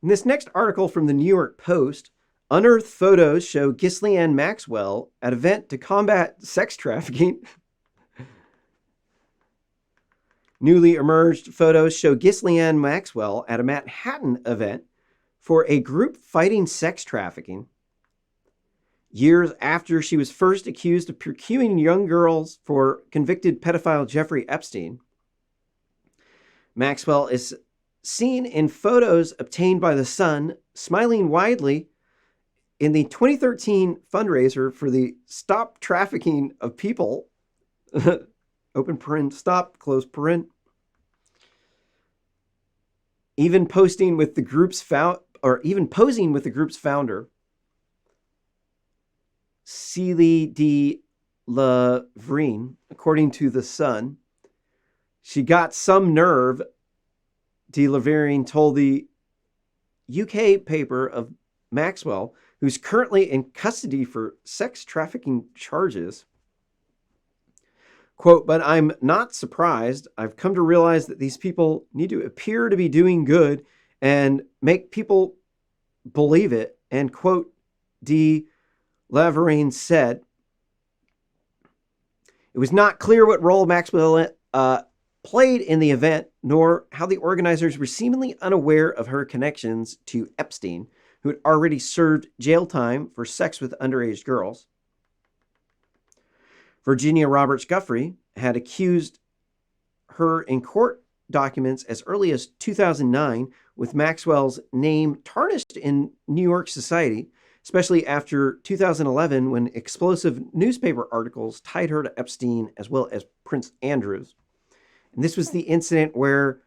In this next article from the New York Post, unearthed photos show Ghislaine Maxwell at event to combat sex trafficking. Newly emerged photos show Ghislaine Maxwell at a Manhattan event for a group fighting sex trafficking. Years after she was first accused of procuring young girls for convicted pedophile Jeffrey Epstein, Maxwell is seen in photos obtained by The Sun, smiling widely in the 2013 fundraiser for the Stop Trafficking of People, open paren, stop, close paren. Even posing with the group's founder, Celie de Lavrine, according to The Sun. She got some nerve, de Lavrine told the UK paper of Maxwell, who's currently in custody for sex trafficking charges. Quote, but I'm not surprised. I've come to realize that these people need to appear to be doing good and make people believe it. And quote, de Lavrine said, it was not clear what role Maxwell played in the event, nor how the organizers were seemingly unaware of her connections to Epstein, who had already served jail time for sex with underage girls. Virginia Roberts Guthrie had accused her in court documents as early as 2009, with Maxwell's name tarnished in New York society, especially after 2011 when explosive newspaper articles tied her to Epstein as well as Prince Andrews. And this was the incident where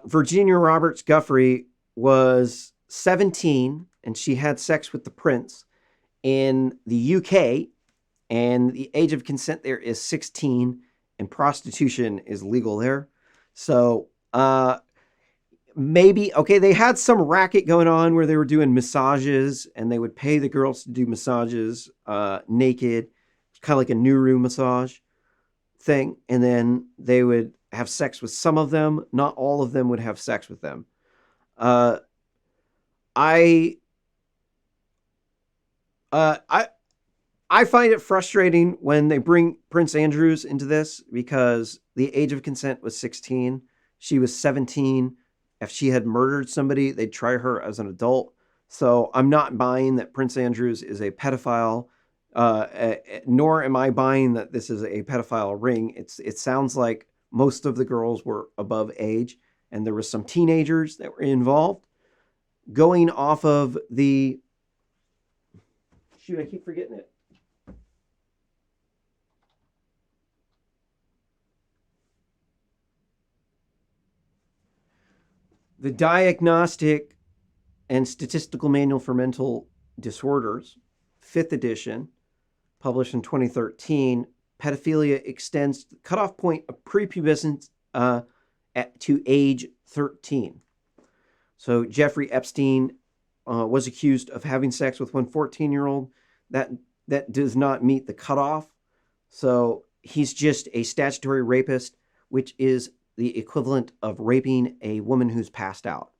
Virginia Roberts Guthrie was 17 and she had sex with the prince in the UK, and the age of consent there is 16, and prostitution is legal there. So maybe, okay, they had some racket going on where they were doing massages and they would pay the girls to do massages naked, kind of like a Nuru massage thing. And then they would have sex with some of them. Not all of them would have sex with them. I find it frustrating when they bring Prince Andrews into this because the age of consent was 16. She was 17. If she had murdered somebody, they'd try her as an adult. So I'm not buying that Prince Andrews is a pedophile, nor am I buying that this is a pedophile ring. It sounds like most of the girls were above age, and there were some teenagers that were involved. Going off of the... Shoot, I keep forgetting it. The Diagnostic and Statistical Manual for Mental Disorders, 5th edition, published in 2013, pedophilia extends the cutoff point of prepubescence to age 13. So Jeffrey Epstein was accused of having sex with one 14-year-old. That does not meet the cutoff. So he's just a statutory rapist, which is the equivalent of raping a woman who's passed out.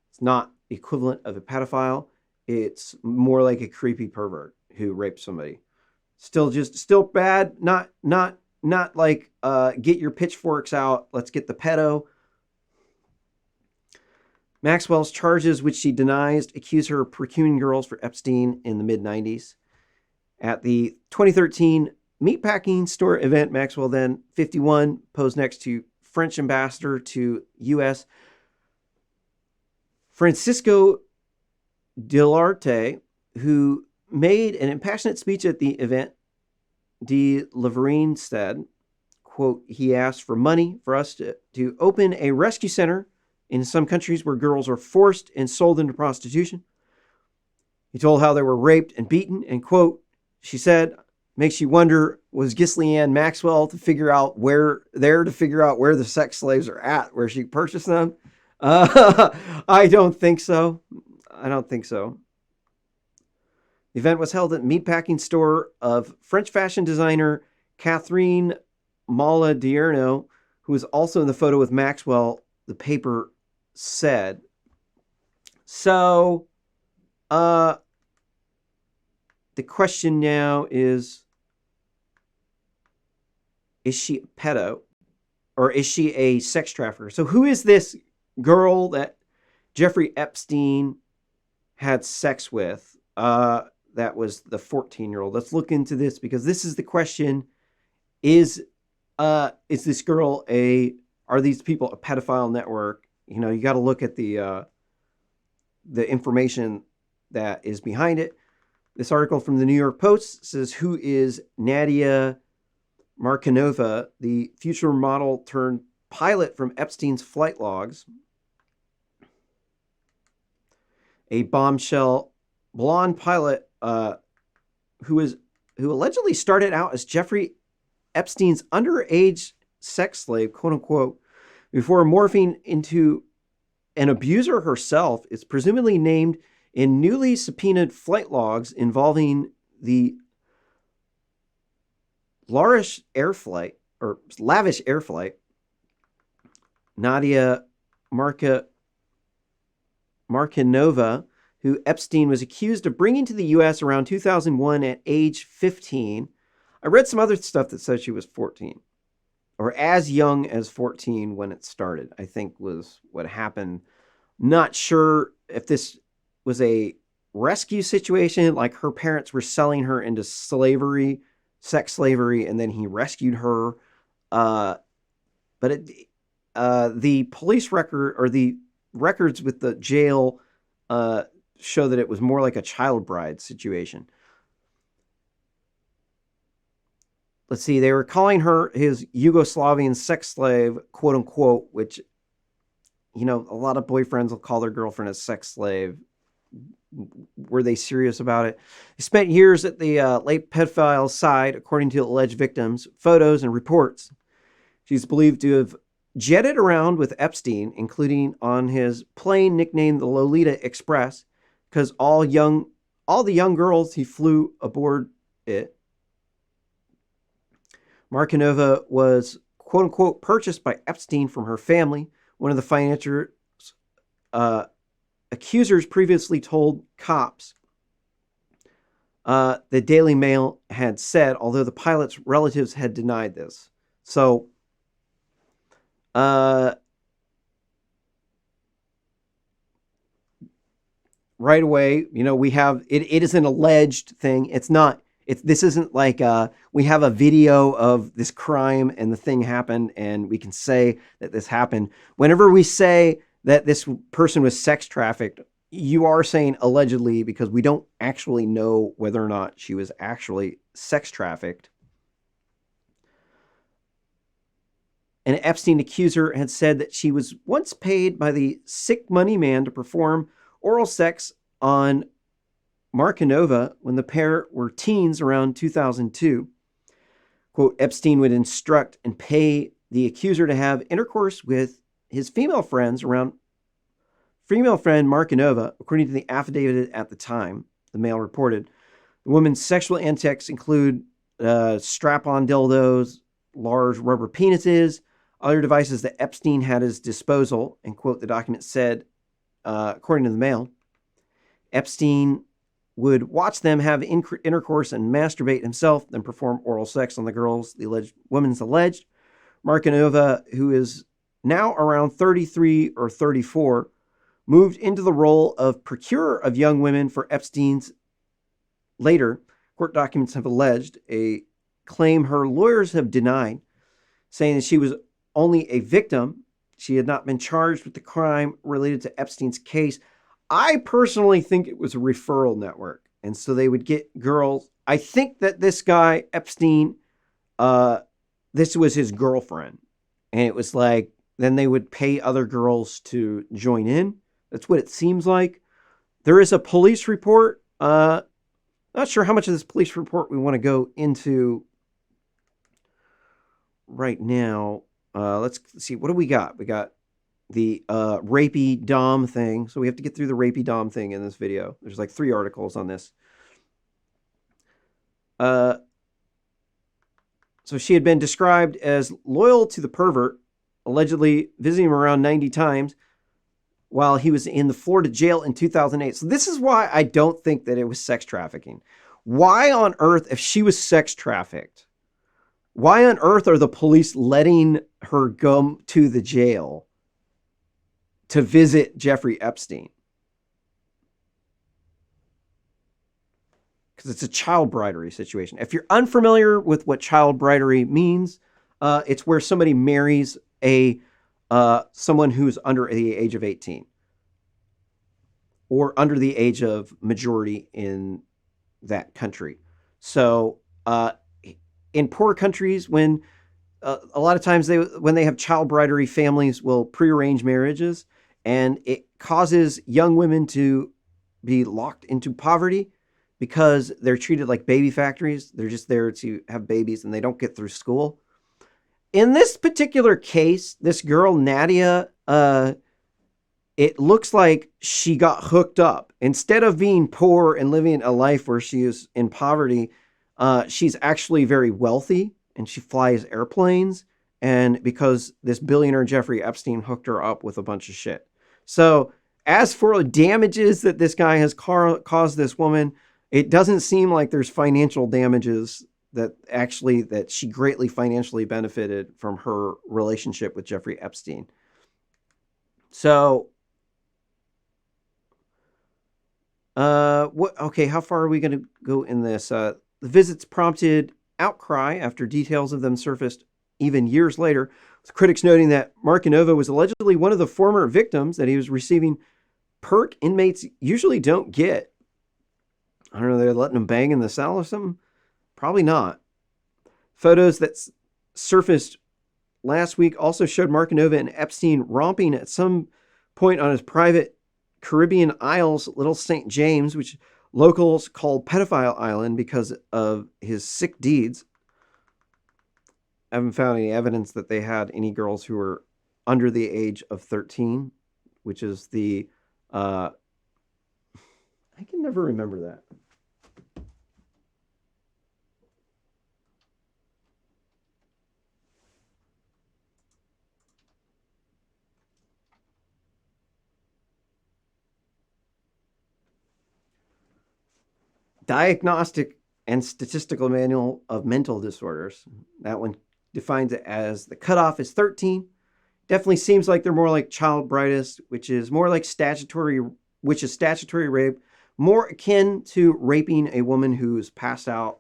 It's not the equivalent of a pedophile. It's more like a creepy pervert who raped somebody. Still bad. Not like get your pitchforks out. Let's get the pedo. Maxwell's charges, which she denies, accuse her of procuring girls for Epstein in the mid-90s. At the 2013 meatpacking store event, Maxwell, then 51, posed next to French ambassador to U.S. Francisco Delarte, who made an impassionate speech at the event. De Lavrine said, quote, he asked for money for us to open a rescue center in some countries where girls are forced and sold into prostitution. He told how they were raped and beaten, and quote, she said, makes you wonder, was Ghislaine Maxwell to figure out where the sex slaves are at, where she purchased them? I don't think so. The event was held at the meatpacking store of French fashion designer Catherine Maladierno, who was also in the photo with Maxwell, the paper said. So, the question now is she a pedo or is she a sex trafficker? So, who is this girl that Jeffrey Epstein had sex with? That was the 14-year-old. Let's look into this because this is the question: is this girl are these people a pedophile network? You know, you got to look at the information that is behind it. This article from the New York Post says, who is Nadia Markanova, the future model turned pilot from Epstein's flight logs? A bombshell blonde pilot who allegedly started out as Jeffrey Epstein's underage sex slave, quote unquote, before morphing into an abuser herself, is presumably named in newly subpoenaed flight logs involving the lavish air flight. Nadia Markanova, who Epstein was accused of bringing to the U.S. around 2001 at age 15. I read some other stuff that said she was 14, or as young as 14 when it started, I think was what happened. Not sure if this was a rescue situation, like her parents were selling her into slavery, sex slavery, and then he rescued her. But the police record or the records with the jail show that it was more like a child bride situation. Let's see, they were calling her his Yugoslavian sex slave, quote unquote, which, you know, a lot of boyfriends will call their girlfriend a sex slave. Were they serious about it? He spent years at the late pedophile's side, according to alleged victims, photos, and reports. She's believed to have jetted around with Epstein, including on his plane nicknamed the Lolita Express, because all the young girls he flew aboard it. Markanova was, quote unquote, purchased by Epstein from her family. One of the financiers accusers previously told cops. The Daily Mail had said, although the pilot's relatives had denied this. So, right away, you know, we have it is an alleged thing. It's not. This isn't like we have a video of this crime and the thing happened and we can say that this happened. Whenever we say that this person was sex trafficked, you are saying allegedly because we don't actually know whether or not she was actually sex trafficked. An Epstein accuser had said that she was once paid by the sick money man to perform oral sex on Markanova when the pair were teens around 2002. Quote, Epstein would instruct and pay the accuser to have intercourse with his female friend Markanova, according to the affidavit at the time, the Mail reported. The woman's sexual antics include strap-on dildos, large rubber penises, other devices that Epstein had at his disposal, and quote, the document said, according to the Mail, Epstein would watch them have intercourse and masturbate himself, then perform oral sex on the girls, the woman's alleged. Markanova, who is now around 33 or 34, moved into the role of procurer of young women for Epstein's later, court documents have alleged, a claim her lawyers have denied, saying that she was only a victim. She had not been charged with the crime related to Epstein's case. I personally think it was a referral network. And so they would get girls. I think that this guy, Epstein, this was his girlfriend. And it was like, then they would pay other girls to join in. That's what it seems like. There is a police report. Not sure how much of this police report we want to go into right now. Let's see. What do we got? We got the rapey dom thing. So we have to get through the rapey dom thing in this video. There's like 3 articles on this. So she had been described as loyal to the pervert, allegedly visiting him around 90 times. while he was in the Florida jail in 2008. So this is why I don't think that it was sex trafficking. Why on earth, if she was sex trafficked, why on earth are the police letting her go to the jail to visit Jeffrey Epstein? Because it's a child bridery situation. If you're unfamiliar with what child bridery means, it's where somebody marries a someone who's under the age of 18 or under the age of majority in that country. So in poor countries, when a lot of times when they have child bridery, families will prearrange marriages, and it causes young women to be locked into poverty because they're treated like baby factories. They're just there to have babies and they don't get through school. In this particular case, this girl, Nadia, it looks like she got hooked up. Instead of being poor and living a life where she is in poverty, she's actually very wealthy and she flies airplanes. And because this billionaire Jeffrey Epstein hooked her up with a bunch of shit. So as for the damages that this guy has caused this woman, it doesn't seem like there's financial damages that she greatly financially benefited from her relationship with Jeffrey Epstein. So, okay, how far are we going to go in this? The visits prompted outcry after details of them surfaced even years later, with critics noting that Markinova was allegedly one of the former victims that he was receiving perk inmates usually don't get. I don't know, they're letting him bang in the cell or something? Probably not. Photos that surfaced last week also showed Markinova and Epstein romping at some point on his private Caribbean Isles, Little St. James, which locals call Pedophile Island because of his sick deeds. I haven't found any evidence that they had any girls who were under the age of 13, which is the... I can never remember that. Diagnostic and Statistical Manual of Mental Disorders. That one defines it as the cutoff is 13. Definitely seems like they're more like child brightest, which is more like statutory rape, more akin to raping a woman who's passed out,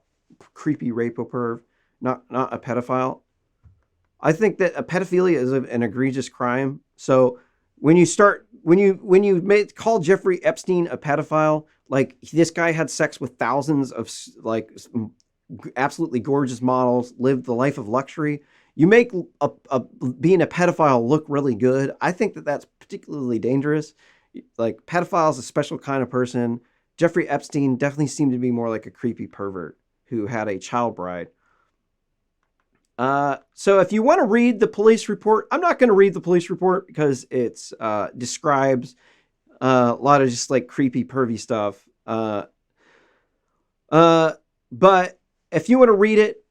creepy rape-o-perv, not a pedophile. I think that a pedophilia is an egregious crime. So when you call Jeffrey Epstein a pedophile, like this guy had sex with thousands of like absolutely gorgeous models, lived the life of luxury. You make being a pedophile look really good. I think that that's particularly dangerous. Like pedophile is a special kind of person. Jeffrey Epstein definitely seemed to be more like a creepy pervert who had a child bride. So if you want to read the police report, I'm not going to read the police report because it's describes a lot of just like creepy, pervy stuff. But if you want to read it,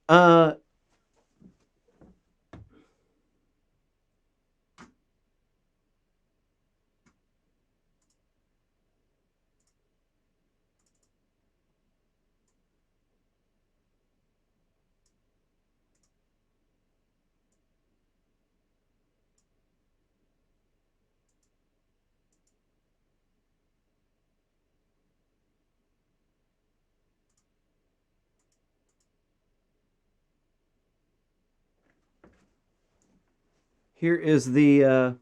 here is the, all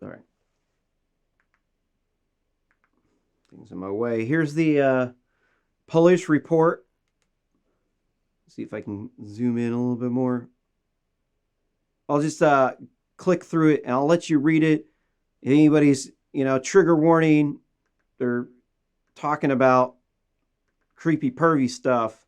right. Things in my way. Here's the police report. See if I can zoom in a little bit more. I'll just click through it and I'll let you read it. If anybody's, trigger warning, they're talking about creepy, pervy stuff.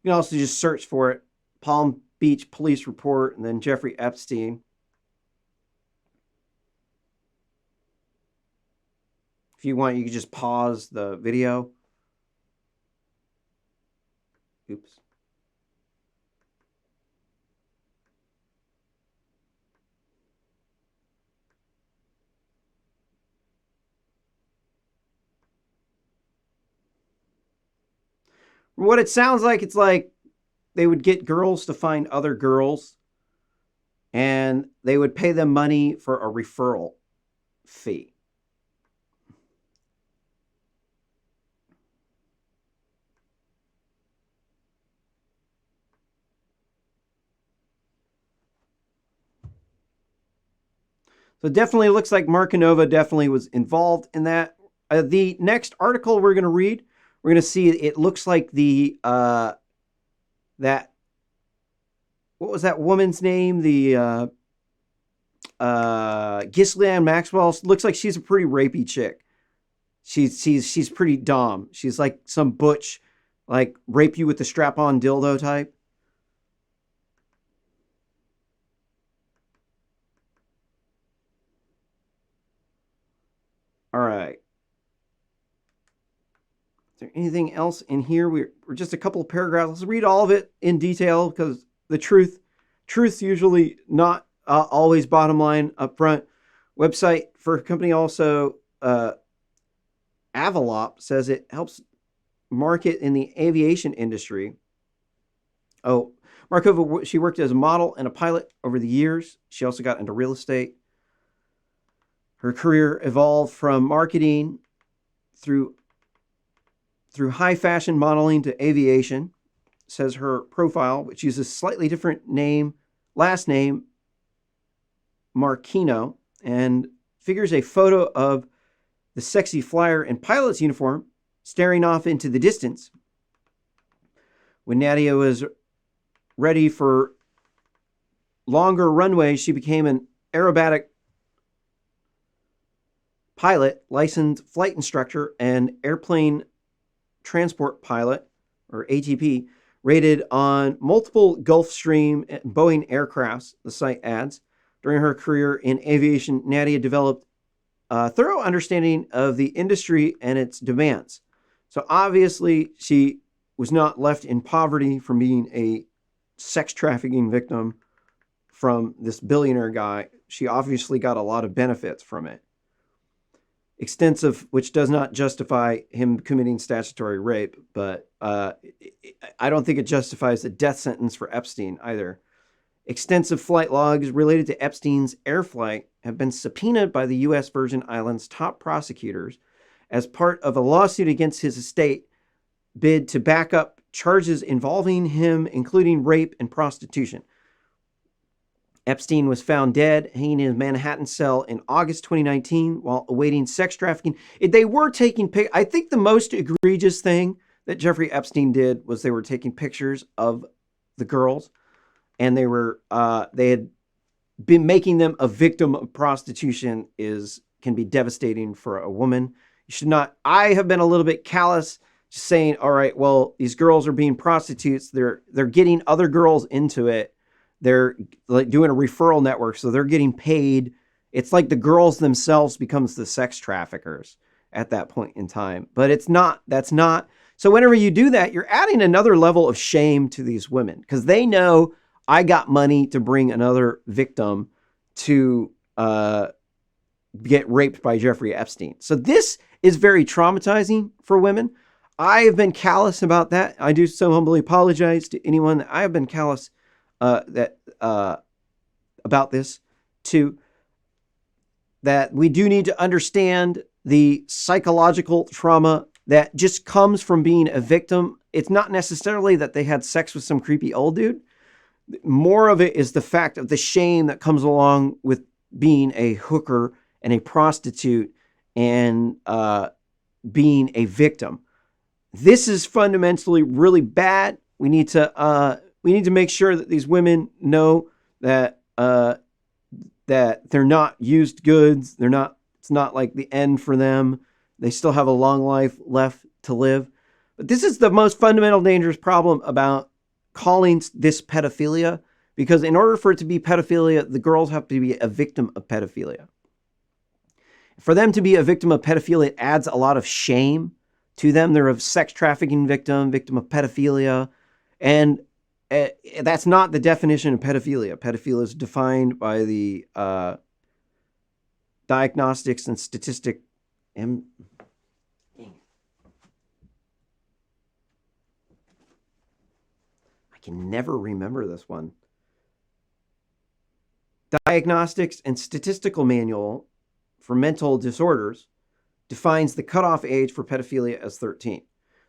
You can also just search for it. Palm Beach Police Report and then Jeffrey Epstein. If you want, you can just pause the video. Oops. What it sounds like, it's like they would get girls to find other girls and they would pay them money for a referral fee. So it definitely looks like Markinova definitely was involved in that. The next article we're going to read, we're going to see it looks like the that what was that woman's name? The Ghislaine Maxwell looks like she's a pretty rapey chick. She's pretty dom. She's like some butch, like rape you with the strap-on dildo type. All right. Is there anything else in here? We're just a couple of paragraphs. Let's read all of it in detail because the truth's usually not always bottom line up front. Website for a company also, Avalop says it helps market in the aviation industry. Oh, Markova, she worked as a model and a pilot over the years. She also got into real estate. Her career evolved from marketing through high fashion modeling to aviation, says her profile, which uses slightly different last name, Marquino, and figures a photo of the sexy flyer in pilot's uniform staring off into the distance. When Nadia was ready for longer runways, she became an aerobatic pilot, licensed flight instructor, and airplane transport pilot, or ATP, rated on multiple Gulfstream and Boeing aircrafts, the site adds. During her career in aviation, Nadia developed a thorough understanding of the industry and its demands. So obviously, she was not left in poverty from being a sex trafficking victim from this billionaire guy. She obviously got a lot of benefits from it. Extensive, which does not justify him committing statutory rape, but I don't think it justifies the death sentence for Epstein either. Extensive flight logs related to Epstein's air flight have been subpoenaed by the U.S. Virgin Islands top prosecutors as part of a lawsuit against his estate bid to back up charges involving him, including rape and prostitution. Epstein was found dead, hanging in his Manhattan cell in August 2019 while awaiting sex trafficking. They were taking pictures. I think the most egregious thing that Jeffrey Epstein did was they were taking pictures of the girls, and they had been making them a victim of prostitution. Can be devastating for a woman. You should not. I have been a little bit callous, just saying, all right, well, these girls are being prostitutes. They're getting other girls into it. They're like doing a referral network, so they're getting paid. It's like the girls themselves becomes the sex traffickers at that point in time. But it's not. That's not. So whenever you do that, you're adding another level of shame to these women because they know I got money to bring another victim to get raped by Jeffrey Epstein. So this is very traumatizing for women. I have been callous about that. I do so humbly apologize to anyone that I have been callous about this too, that we do need to understand the psychological trauma that just comes from being a victim. It's not necessarily that they had sex with some creepy old dude. More of it is the fact of the shame that comes along with being a hooker and a prostitute and being a victim. This is fundamentally really bad. We need to make sure that these women know that that they're not used goods. It's not like the end for them. They still have a long life left to live. But this is the most fundamental dangerous problem about calling this pedophilia, because in order for it to be pedophilia, the girls have to be a victim of pedophilia. For them to be a victim of pedophilia, it adds a lot of shame to them. They're a sex trafficking victim of pedophilia. And that's not the definition of pedophilia. Pedophilia is defined by the Diagnostics and Statistic can never remember this one. Diagnostics and Statistical Manual for Mental Disorders defines the cutoff age for pedophilia as 13.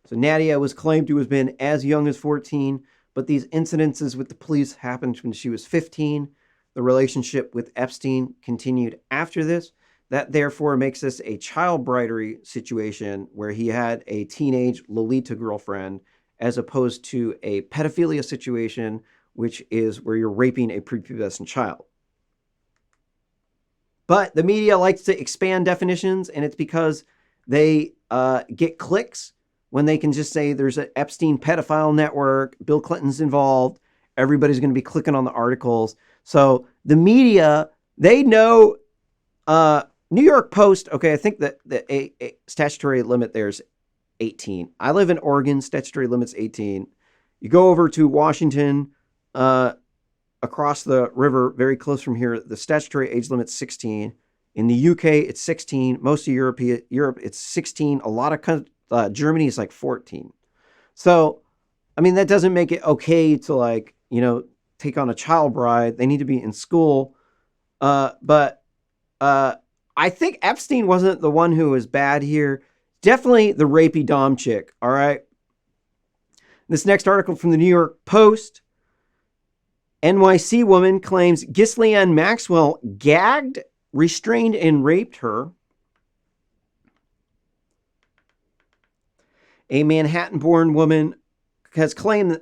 So Nadia was claimed to have been as young as 14, but these incidences with the police happened when she was 15. The relationship with Epstein continued after this. That therefore makes this a child bribery situation where he had a teenage Lolita girlfriend, as opposed to a pedophilia situation, which is where you're raping a prepubescent child. But the media likes to expand definitions, and it's because they get clicks when they can just say there's an Epstein pedophile network, Bill Clinton's involved, everybody's going to be clicking on the articles. So the media, they know, New York Post, okay, I think that the statutory limit there is 18. I live in Oregon, statutory limit's 18. You go over to Washington, across the river, very close from here, the statutory age limit's 16. In the UK, it's 16. Most of Europe, it's 16. A lot of Germany is like 14. So, I mean, that doesn't make it okay to, like, you know, take on a child bride. They need to be in school. But I think Epstein wasn't the one who was bad here. Definitely the rapey dom chick, all right? This next article from the New York Post. NYC woman claims Ghislaine Maxwell gagged, restrained, and raped her. A Manhattan-born woman has claimed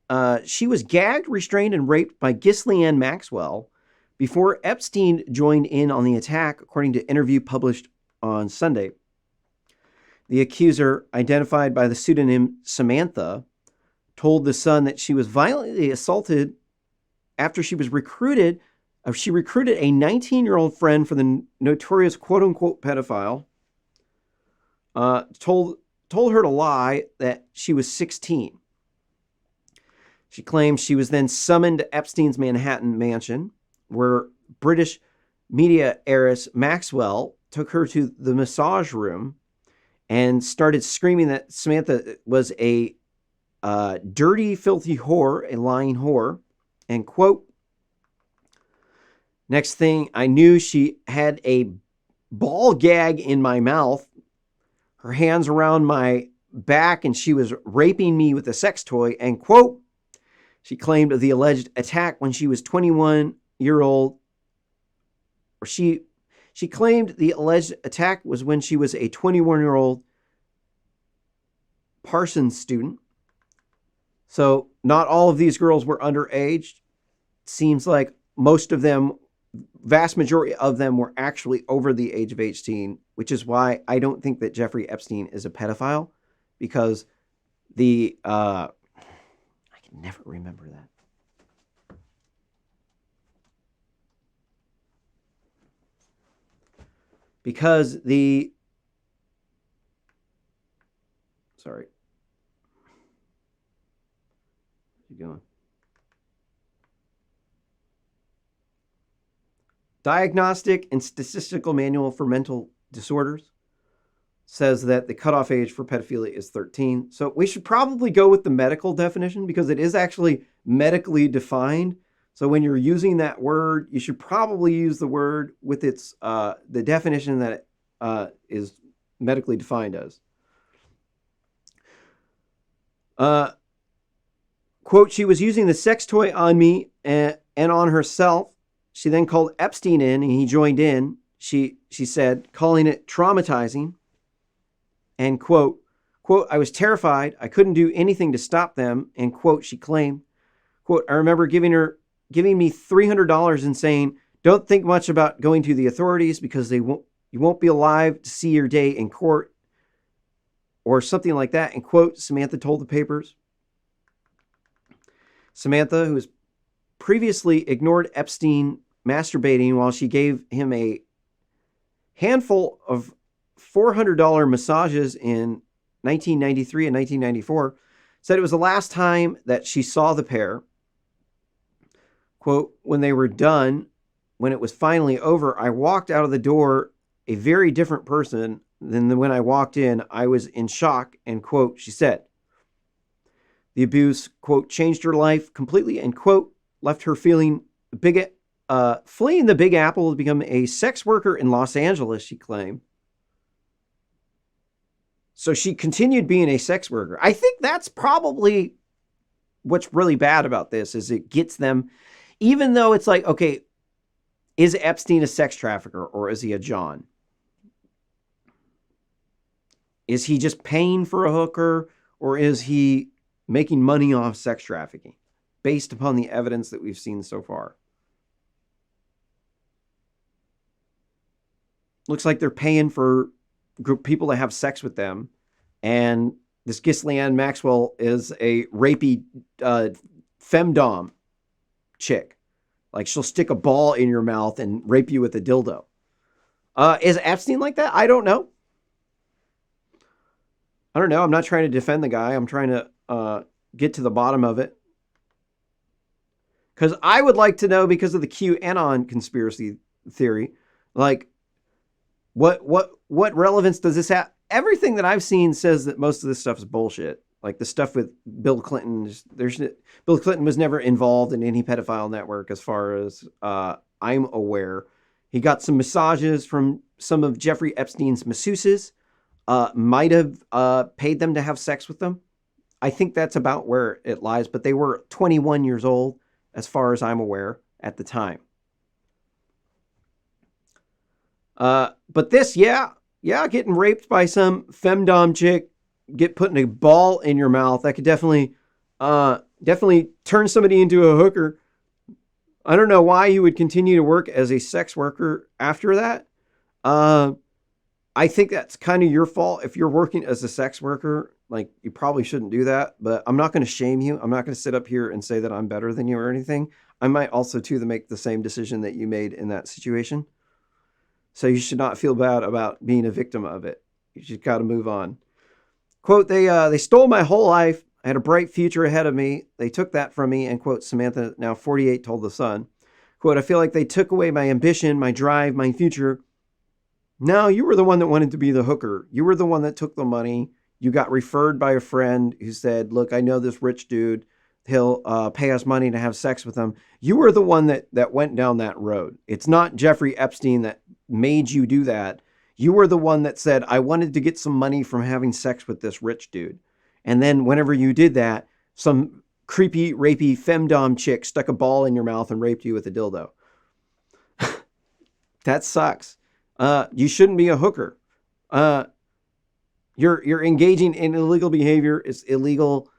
that she was gagged, restrained, and raped by Ghislaine Maxwell before Epstein joined in on the attack, according to an interview published on Sunday. The accuser, identified by the pseudonym Samantha, told The Sun that she was violently assaulted after she recruited a 19-year-old friend for the notorious quote-unquote pedophile, told her to lie that she was 16. She claims she was then summoned to Epstein's Manhattan mansion, where British media heiress Maxwell took her to the massage room and started screaming that Samantha was a dirty, filthy whore, a lying whore. And quote, next thing I knew, she had a ball gag in my mouth, her hands around my back, and she was raping me with a sex toy. And quote, she claimed of the alleged attack when she was 21-year-old, or she claimed the alleged attack was when she was a 21-year-old Parsons student. So not all of these girls were underage. Seems like most of them, vast majority of them, were actually over the age of 18, which is why I don't think that Jeffrey Epstein is a pedophile, because I can never remember that. Because sorry. Keep going. Diagnostic and Statistical Manual for Mental Disorders says that the cutoff age for pedophilia is 13. So we should probably go with the medical definition, because it is actually medically defined. So when you're using that word, you should probably use the word with its the definition that it is medically defined as. Quote, she was using the sex toy on me and on herself. She then called Epstein in, and he joined in. She said, calling it traumatizing. And quote, I was terrified. I couldn't do anything to stop them. And quote, she claimed, quote, I remember giving me $300 and saying, don't think much about going to the authorities, because you won't be alive to see your day in court, or something like that. And quote, Samantha told the papers. Samantha, who has previously ignored Epstein masturbating while she gave him a handful of $400 massages in 1993 and 1994, said it was the last time that she saw the pair. Quote, when they were done, when it was finally over, I walked out of the door a very different person than when I walked in. I was in shock, and quote, she said. The abuse, quote, changed her life completely and, quote, left her fleeing the Big Apple to become a sex worker in Los Angeles, she claimed. So she continued being a sex worker. I think that's probably what's really bad about this is it gets them, even though it's like, okay, is Epstein a sex trafficker or is he a John? Is he just paying for a hooker or is he making money off sex trafficking based upon the evidence that we've seen so far? Looks like they're paying for people to have sex with them. And this Ghislaine Maxwell is a rapey femdom chick. Like she'll stick a ball in your mouth and rape you with a dildo. Is Epstein like that? I don't know. I'm not trying to defend the guy. I'm trying to get to the bottom of it. Because I would like to know, because of the QAnon conspiracy theory, like, what relevance does this have? Everything that I've seen says that most of this stuff is bullshit. Like the stuff with Bill Clinton, Bill Clinton was never involved in any pedophile network as far as I'm aware. He got some massages from some of Jeffrey Epstein's masseuses, might have paid them to have sex with them. I think that's about where it lies, but they were 21 years old, as far as I'm aware, at the time. But this, getting raped by some femdom chick, putting a ball in your mouth, that could definitely turn somebody into a hooker. I don't know why you would continue to work as a sex worker after that. I think that's kind of your fault. If you're working as a sex worker, like, you probably shouldn't do that, but I'm not going to shame you. I'm not going to sit up here and say that I'm better than you or anything. I might also too make the same decision that you made in that situation. So you should not feel bad about being a victim of it. You just got to move on. Quote, they stole my whole life. I had a bright future ahead of me. They took that from me. And quote, Samantha, now 48, told The Sun. Quote, I feel like they took away my ambition, my drive, my future. No, you were the one that wanted to be the hooker. You were the one that took the money. You got referred by a friend who said, look, I know this rich dude. He'll pay us money to have sex with him. You were the one that went down that road. It's not Jeffrey Epstein that made you do that. You were the one that said, I wanted to get some money from having sex with this rich dude. And then whenever you did that, some creepy, rapey, femdom chick stuck a ball in your mouth and raped you with a dildo. That sucks. You shouldn't be a hooker. You're engaging in illegal behavior. It's illegal.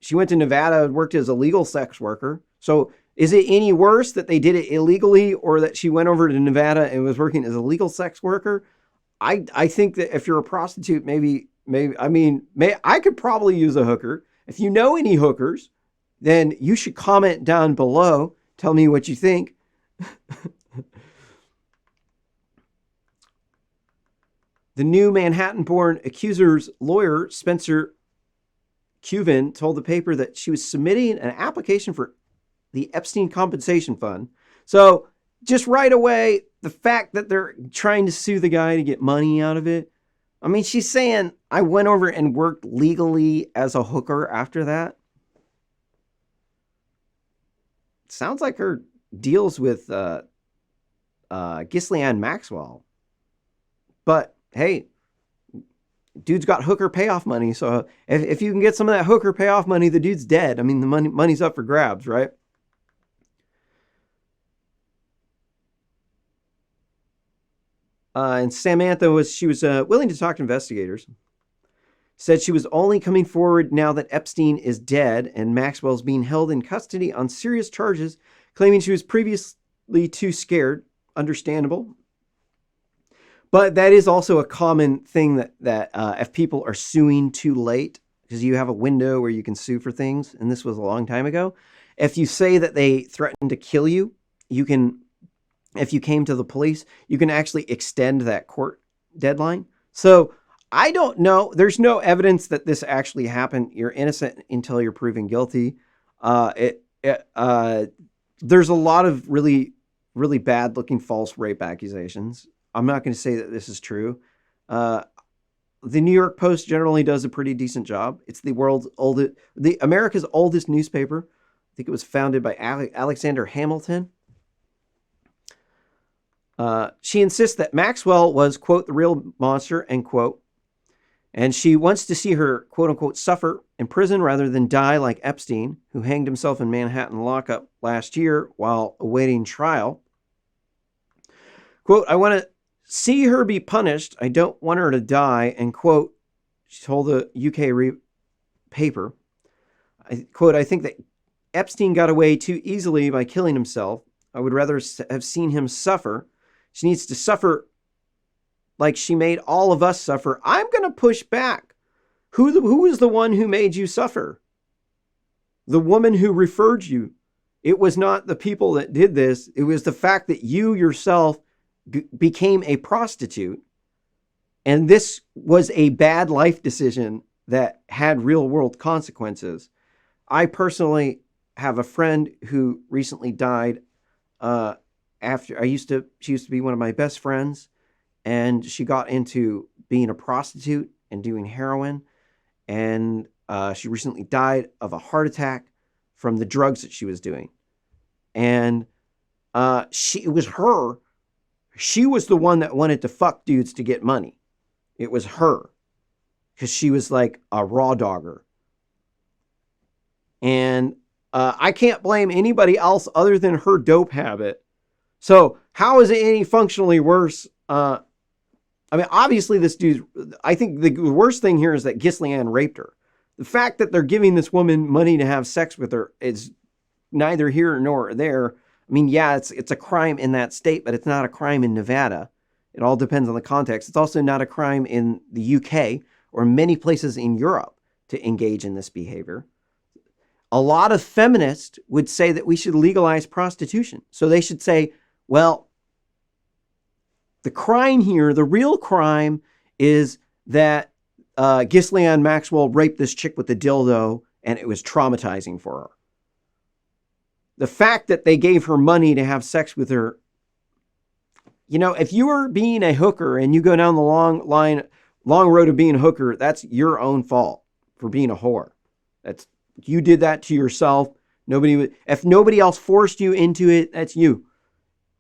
She went to Nevada and worked as a legal sex worker. So is it any worse that they did it illegally or that she went over to Nevada and was working as a legal sex worker? I think that if you're a prostitute, I could probably use a hooker. If you know any hookers, then you should comment down below. Tell me what you think. The new Manhattan-born accuser's lawyer, Spencer Cuvin, told the paper that she was submitting an application for the Epstein Compensation Fund. So just right away, the fact that they're trying to sue the guy to get money out of it. I mean, she's saying, I went over and worked legally as a hooker after that. Sounds like her deals with Ghislaine Maxwell. But hey, dude's got hooker payoff money. So if you can get some of that hooker payoff money, the dude's dead. I mean, the money's up for grabs, right? And Samantha was willing to talk to investigators. Said she was only coming forward now that Epstein is dead and Maxwell's being held in custody on serious charges, claiming she was previously too scared. Understandable. But that is also a common thing that if people are suing too late, because you have a window where you can sue for things, and this was a long time ago. If you say that they threatened to kill you, you can, if you came to the police, you can actually extend that court deadline. So I don't know. There's no evidence that this actually happened. You're innocent until you're proven guilty. There's a lot of really, really bad looking false rape accusations. I'm not going to say that this is true. the New York Post generally does a pretty decent job. It's the America's oldest newspaper. I think it was founded by Alexander Hamilton. She insists that Maxwell was, quote, the real monster, end quote. And she wants to see her, quote unquote, suffer in prison rather than die like Epstein, who hanged himself in Manhattan lockup last year while awaiting trial. Quote, I want to see her be punished. I don't want her to die, end quote. She told the UK paper. Quote, I think that Epstein got away too easily by killing himself. I would rather have seen him suffer. She needs to suffer like she made all of us suffer. I'm going to push back. Who is the one who made you suffer? The woman who referred you. It was not the people that did this. It was the fact that you yourself became a prostitute. And this was a bad life decision that had real world consequences. I personally have a friend who recently died after she used to be one of my best friends, and she got into being a prostitute and doing heroin, and she recently died of a heart attack from the drugs that she was doing. And it was her. She was the one that wanted to fuck dudes to get money. It was her, because she was like a raw dogger. And I can't blame anybody else other than her dope habit. So how is it any functionally worse? I mean, obviously this dude, I think the worst thing here is that Ghislaine raped her. The fact that they're giving this woman money to have sex with her is neither here nor there. I mean, yeah, it's a crime in that state, but it's not a crime in Nevada. It all depends on the context. It's also not a crime in the UK or many places in Europe to engage in this behavior. A lot of feminists would say that we should legalize prostitution. So they should say, well, the crime here, the real crime is that Ghislaine Maxwell raped this chick with the dildo and it was traumatizing for her. The fact that they gave her money to have sex with her, if you are being a hooker and you go down the long road of being a hooker, that's your own fault for being a whore. You did that to yourself. If nobody else forced you into it, that's you.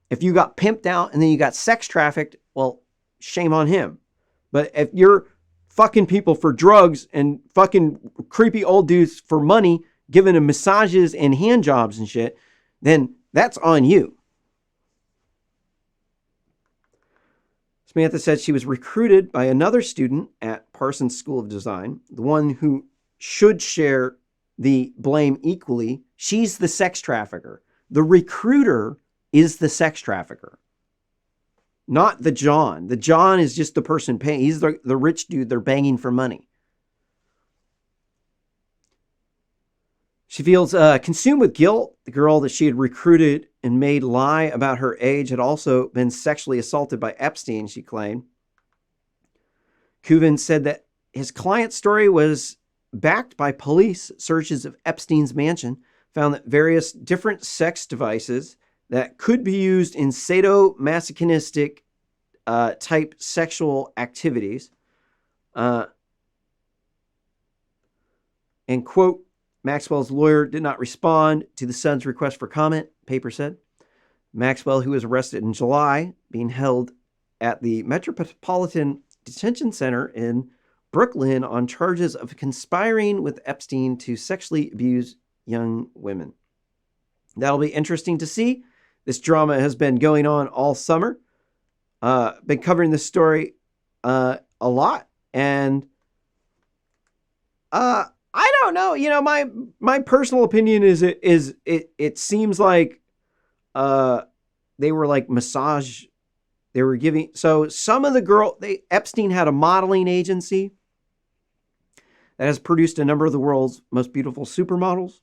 If you got pimped out and then you got sex trafficked, well, shame on him. But if you're fucking people for drugs and fucking creepy old dudes for money, giving them massages and hand jobs and shit, then that's on you. Samantha said she was recruited by another student at Parsons School of Design, the one who should share the blame equally. She's the sex trafficker. The recruiter is the sex trafficker, not the John. The John is just the person paying. He's the rich dude they're banging for money. She feels consumed with guilt. The girl that she had recruited and made lie about her age had also been sexually assaulted by Epstein, she claimed. Kuvan said that his client's story was backed by police searches of Epstein's mansion, found that various different sex devices that could be used in sadomasochistic type sexual activities. And quote, Maxwell's lawyer did not respond to the Sun's request for comment, paper said. Maxwell, who was arrested in July, being held at the Metropolitan Detention Center in Brooklyn on charges of conspiring with Epstein to sexually abuse young women. That'll be interesting to see. This drama has been going on all summer. Been covering this story a lot. And I don't know. My personal opinion is it seems like they were like massage. They were giving. So some of the Epstein had a modeling agency that has produced a number of the world's most beautiful supermodels.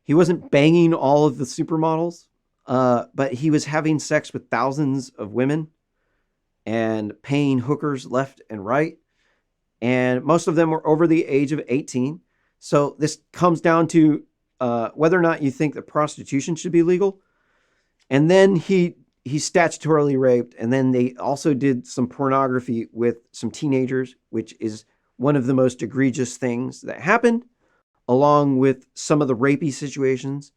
He wasn't banging all of the supermodels, but he was having sex with thousands of women and paying hookers left and right. And most of them were over the age of 18. So this comes down to whether or not you think that prostitution should be legal. And then he he's statutorily raped. And then they also did some pornography with some teenagers, which is one of the most egregious things that happened, along with some of the rapey situations.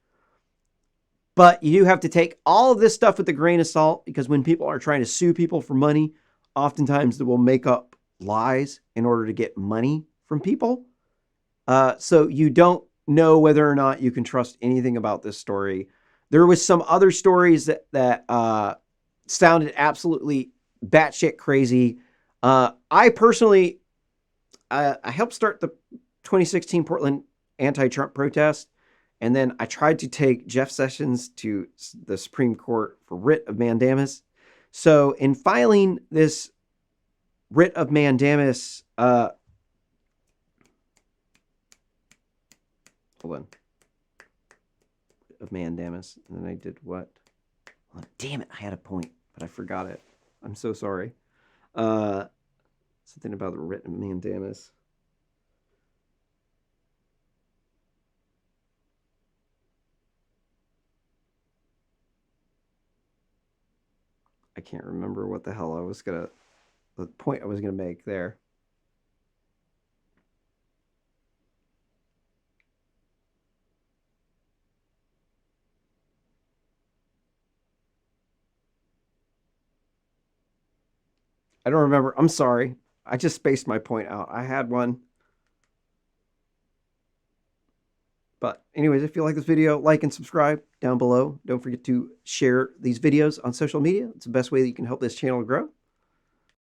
But you do have to take all of this stuff with a grain of salt, because when people are trying to sue people for money, oftentimes they will make up lies in order to get money from people. So you don't know whether or not you can trust anything about this story. There was some other stories that sounded absolutely batshit crazy. I personally, I helped start the 2016 Portland anti-Trump protest, and then I tried to take Jeff Sessions to the Supreme Court for writ of mandamus. So in filing this writ of mandamus, hold on, of mandamus, and then I did what? Oh, damn it, I had a point, but I forgot it. I'm so sorry. Something about the writ of mandamus. I can't remember what the hell the point I was gonna make there. I don't remember. I'm sorry. I just spaced my point out. I had one. But anyways, if you like this video, like and subscribe down below. Don't forget to share these videos on social media. It's the best way that you can help this channel grow.